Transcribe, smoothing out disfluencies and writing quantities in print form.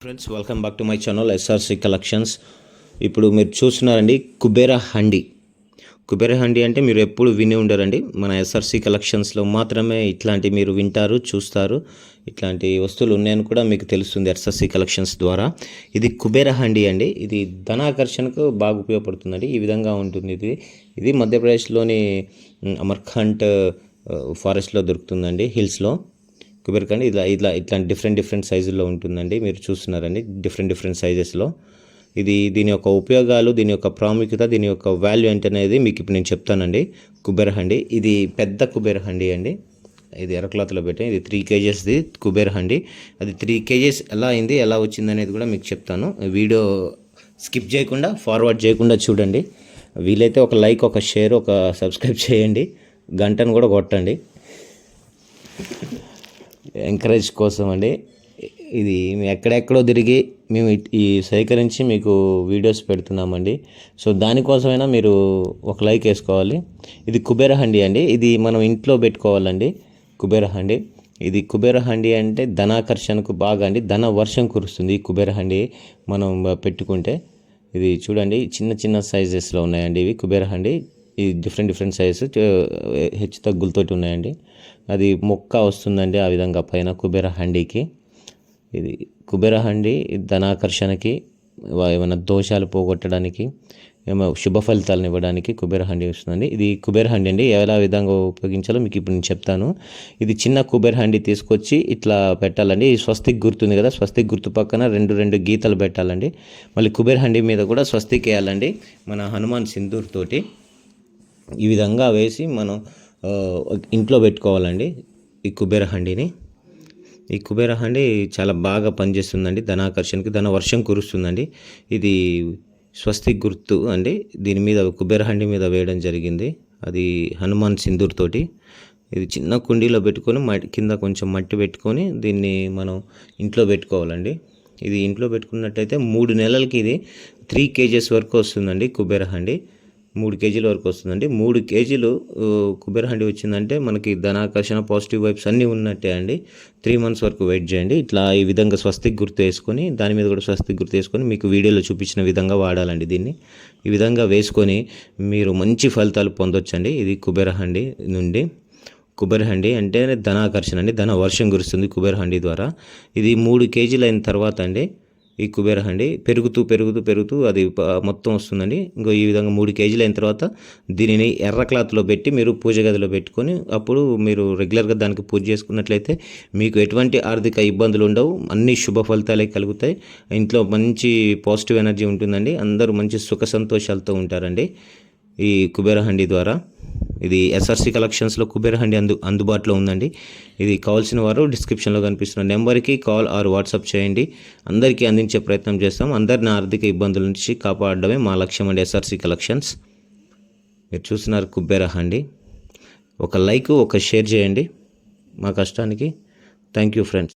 Friends, welcome back to my channel SRC collections. ఇప్పుడు మీరు చూస్తున్నారండి కుబేర హండి. కుబేర హండి అంటే మీరు ఎప్పుడు విని ఉండరండి. మన ఎస్ఆర్సి కలెక్షన్స్లో మాత్రమే ఇట్లాంటి మీరు వింటారు, చూస్తారు. ఇట్లాంటి వస్తువులు ఉన్నాయని కూడా మీకు తెలుస్తుంది ఎస్ఆర్సి కలెక్షన్స్ ద్వారా. ఇది కుబేర హండి అండి. ఇది ధనాకర్షణకు బాగా ఉపయోగపడుతుందండి. ఈ విధంగా ఉంటుంది. ఇది మధ్యప్రదేశ్లోని అమర్కాంట్ ఫారెస్ట్లో దొరుకుతుందండి, హిల్స్లో. కుబేర హండి ఇట్లాంటి డిఫరెంట్ సైజుల్లో ఉంటుందండి. మీరు చూస్తున్నారండి డిఫరెంట్ సైజెస్లో. దీని యొక్క ఉపయోగాలు, దీని యొక్క ప్రాముఖ్యత, దీని యొక్క వాల్యూ ఏంటనేది మీకు ఇప్పుడు నేను చెప్తానండి. కుబేర హండి ఇది పెద్ద కుబేర హండి అండి. ఇది ఎర్రక్లాత్లో పెట్టాను. ఇది 3 kgsది కుబేర హండి. అది 3 kgs ఎలా అయింది, ఎలా వచ్చింది అనేది కూడా మీకు చెప్తాను. వీడియో స్కిప్ చేయకుండా, ఫార్వర్డ్ చేయకుండా చూడండి. వీలైతే ఒక లైక్, ఒక షేర్, ఒక సబ్స్క్రైబ్ చేయండి. గంటను కూడా కొట్టండి, ఎంకరేజ్ కోసం అండి. ఇది ఎక్కడెక్కడో తిరిగి మేము ఈ సేకరించి మీకు వీడియోస్ పెడుతున్నామండి. సో దానికోసమైనా మీరు ఒక లైక్ వేసుకోవాలి. ఇది కుబేర హండి అండి. ఇది మనం ఇంట్లో పెట్టుకోవాలండి. కుబేర హండి. ఇది కుబేర హండి అంటే ధనాకర్షణకు బాగా అండి, ధన వర్షం కురుస్తుంది ఈ కుబేర హండి మనం పెట్టుకుంటే. ఇది చూడండి, చిన్న సైజెస్లో ఉన్నాయండి ఇవి కుబేర హండి. ఇది డిఫరెంట్ సైజెస్, హెచ్చు తగ్గులతోటి ఉన్నాయండి. అది మొక్క వస్తుందండి ఆ విధంగా పైన కుబేర హండీకి. ఇది కుబేర హండి ధనాకర్షణకి, ఏమైనా దోషాలు పోగొట్టడానికి, ఏమైనా శుభ ఫలితాలను ఇవ్వడానికి కుబేర హండి వస్తుందండి. ఇది కుబేర హండి అండి. ఎలా విధంగా ఉపయోగించాలో మీకు ఇప్పుడు నేను చెప్తాను. ఇది చిన్న కుబేర హండి తీసుకొచ్చి ఇట్లా పెట్టాలండి. ఈ స్వస్తిక్ గుర్తుంది కదా, స్వస్తిక్ గుర్తు పక్కన రెండు గీతలు పెట్టాలండి. మళ్ళీ కుబేర హండి మీద కూడా స్వస్తిక్ వేయాలండి, మన హనుమాన్ సింధూర్ తోటి. ఈ విధంగా వేసి మనం ఇంట్లో పెట్టుకోవాలండి ఈ కుబేర హండిని. ఈ కుబేర హండి చాలా బాగా పనిచేస్తుందండి ధనాకర్షణకి, ధన వర్షం కురుస్తుందండి. ఇది స్వస్తిక్ గుర్తు అండి. దీని మీద కుబేర హండి మీద వేయడం జరిగింది. అది హనుమాన్ సింధూర్ తోటి. ఇది చిన్న కుండీలో పెట్టుకొని కింద కొంచెం మట్టి పెట్టుకొని దీన్ని మనం ఇంట్లో పెట్టుకోవాలండి. ఇది ఇంట్లో పెట్టుకున్నట్టయితే 3 నెలలకి ఇది 3 kgs వరకు వస్తుందండి కుబేర హండి. 3 kgల వరకు వస్తుందండి. 3 kgలు కుబేర హండి వచ్చిందంటే మనకి ధనాకర్షణ, పాజిటివ్ వైబ్స్ అన్నీ ఉన్నట్టే అండి. 3 months వరకు వెయిట్ చేయండి. ఇట్లా ఈ విధంగా స్వస్తిక్ గుర్తు వేసుకొని, దాని మీద కూడా స్వస్తిక్ గుర్తు వేసుకొని మీకు వీడియోలో చూపించిన విధంగా వాడాలండి దీన్ని. ఈ విధంగా వేసుకొని మీరు మంచి ఫలితాలు పొందొచ్చండి. ఇది కుబేర హండి నుండి. కుబేర హండి అంటే ధనాకర్షణ అండి, ధన వర్షం కురుస్తుంది కుబేర హండి ద్వారా. ఇది 3 kgలు అయిన తర్వాత అండి ఈ కుబేర హండి పెరుగుతూ అది మొత్తం వస్తుందండి. ఇంకో ఈ విధంగా 3 kgలు అయిన తర్వాత దీనిని ఎర్ర క్లాత్లో పెట్టి మీరు పూజ గదిలో పెట్టుకొని, అప్పుడు మీరు రెగ్యులర్గా దానికి పూజ చేసుకున్నట్లయితే మీకు ఎటువంటి ఆర్థిక ఇబ్బందులు ఉండవు. అన్ని శుభ ఫలితాలే కలుగుతాయి. ఇంట్లో మంచి పాజిటివ్ ఎనర్జీ ఉంటుందండి. అందరూ మంచి సుఖ సంతోషాలతో ఉంటారండి ఈ కుబేర హండి ద్వారా. ఇది ఎస్ఆర్సి కలెక్షన్స్లో కుబేర హండి అందుబాటులో ఉందండి. ఇది కావాల్సిన వారు డిస్క్రిప్షన్లో కనిపిస్తున్న నెంబర్కి కాల్ ఆర్ వాట్సాప్ చేయండి. అందరికీ అందించే ప్రయత్నం చేస్తాం. అందరిని ఆర్థిక ఇబ్బందుల నుంచి కాపాడడమే మా లక్ష్యం అండి ఎస్ఆర్సి కలెక్షన్స్. మీరు చూస్తున్నారు కుబేర హండి. ఒక లైక్, ఒక షేర్ చేయండి మా కష్టానికి. Thank you friends.